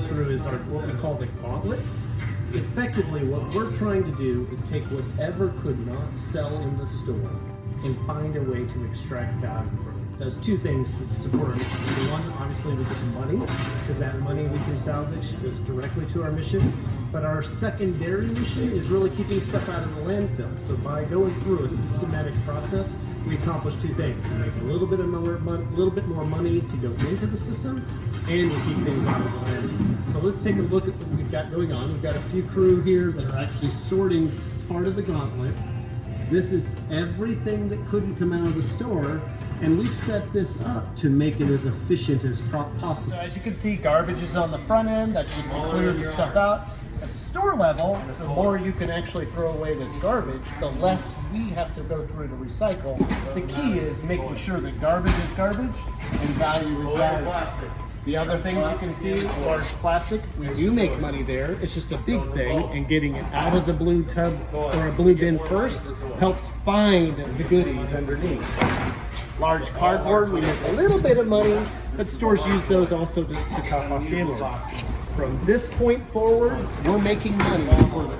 through is what we call the gauntlet. Effectively, what we're trying to do is take whatever could not sell in the store and find a way to extract value from it. It does two things that support our mission. Number one, obviously we get the money, because that money we can salvage goes directly to our mission. But our secondary mission is really keeping stuff out of the landfill. So by going through a systematic process, we accomplish two things. We make a little bit more money to go into the system, and we keep things out of the landfill. So let's take a look at what we've got going on. We've got a few crew here that are actually sorting part of the gauntlet. This is everything that couldn't come out of the store, and we've set this up to make it as efficient as possible. So as you can see, garbage is on the front end. That's just to clear the stuff out. At the store level, the more you can actually throw away that's garbage, the less we have to go through to recycle. The key is making sure that garbage is garbage and value is value. The other things you can see, large plastic, we do make money there. It's just a big thing, and getting it out of the blue tub or a blue bin first helps find the goodies underneath. Large cardboard, we make a little bit of money, but stores use those also to top off gaylords. From this point forward, we're making money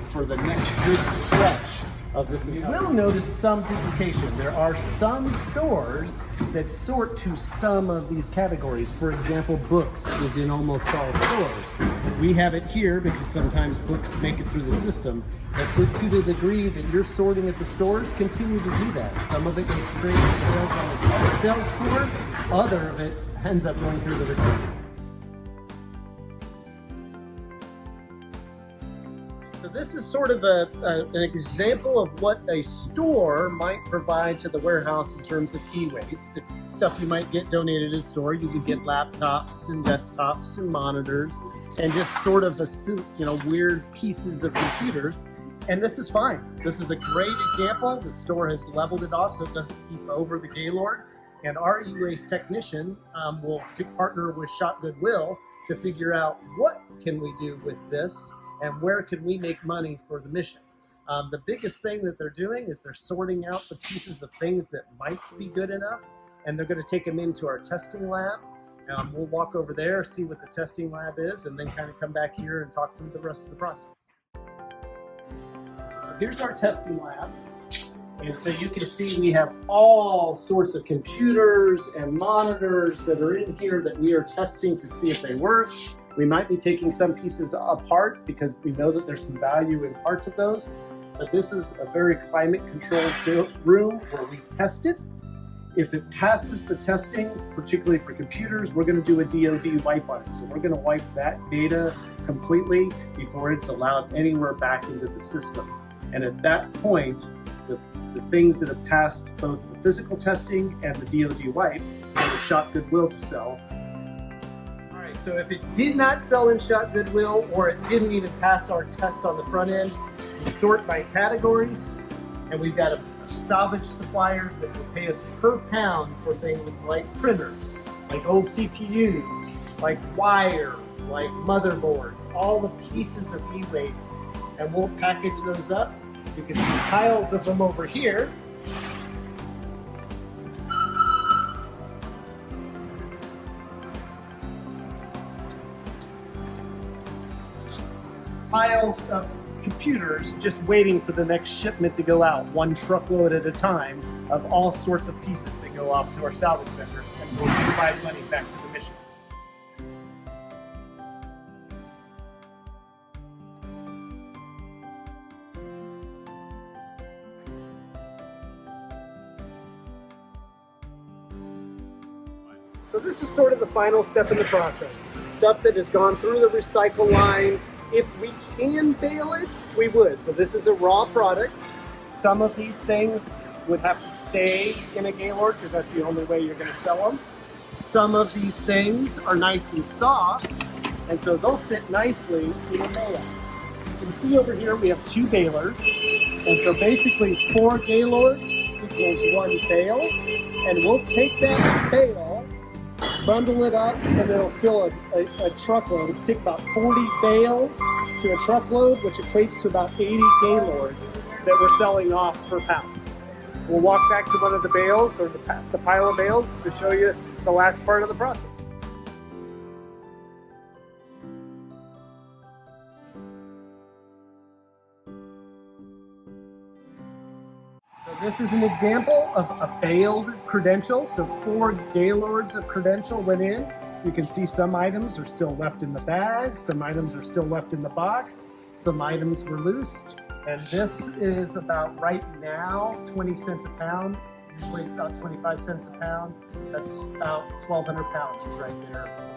for the next good stretch of this. You will notice some duplication. There are some stores that sort to some of these categories. For example, books is in almost all stores. We have it here because sometimes books make it through the system. But to the degree that you're sorting at the stores, continue to do that. Some of it goes straight to sales on the sales floor. Other of it ends up going through the recycling. So this is sort of an example of what a store might provide to the warehouse in terms of e-waste. Stuff you might get donated at a store. You could get laptops and desktops and monitors and just sort of weird pieces of computers. And this is fine. This is a great example. The store has leveled it off so it doesn't keep over the gaylord. And our e-waste technician will partner with Shop Goodwill to figure out what can we do with this and where can we make money for the mission. The biggest thing that they're doing is they're sorting out the pieces of things that might be good enough, and they're going to take them into our testing lab. We'll walk over there, see what the testing lab is, and then kind of come back here and talk through the rest of the process. So here's our testing lab. And so you can see we have all sorts of computers and monitors that are in here that we are testing to see if they work. We might be taking some pieces apart because we know that there's some value in parts of those, but this is a very climate-controlled room where we test it. If it passes the testing, particularly for computers, we're going to do a DoD wipe on it. So we're going to wipe that data completely before it's allowed anywhere back into the system. And at that point, the things that have passed both the physical testing and the DoD wipe go to Shop Goodwill to sell. So if it did not sell in Shop Goodwill, or it didn't even pass our test on the front end, we sort by categories, and we've got salvage suppliers that will pay us per pound for things like printers, like old CPUs, like wire, like motherboards, all the pieces of e-waste, and we'll package those up. You can see piles of them over here. Piles of computers just waiting for the next shipment to go out, one truckload at a time of all sorts of pieces that go off to our salvage vendors, and we'll provide money back to the mission. So this is sort of the final step in the process. Stuff that has gone through the recycle line. If we can bale it, we would. So this is a raw product. Some of these things would have to stay in a gaylord because that's the only way you're going to sell them. Some of these things are nice and soft, and so they'll fit nicely in a bale. You can see over here we have 2 balers, and so basically 4 gaylords equals 1 bale, and we'll take that bale, bundle it up, and it'll fill a truckload. It'll take about 40 bales to a truckload, which equates to about 80 gaylords that we're selling off per pound. We'll walk back to one of the bales, or the pile of bales, to show you the last part of the process. This is an example of a bailed credential. So 4 Gaylords of credential went in. You can see some items are still left in the bag, some items are still left in the box, some items were loose. And this is about right now 20 cents a pound, usually about 25 cents a pound. That's about 1,200 pounds is right there.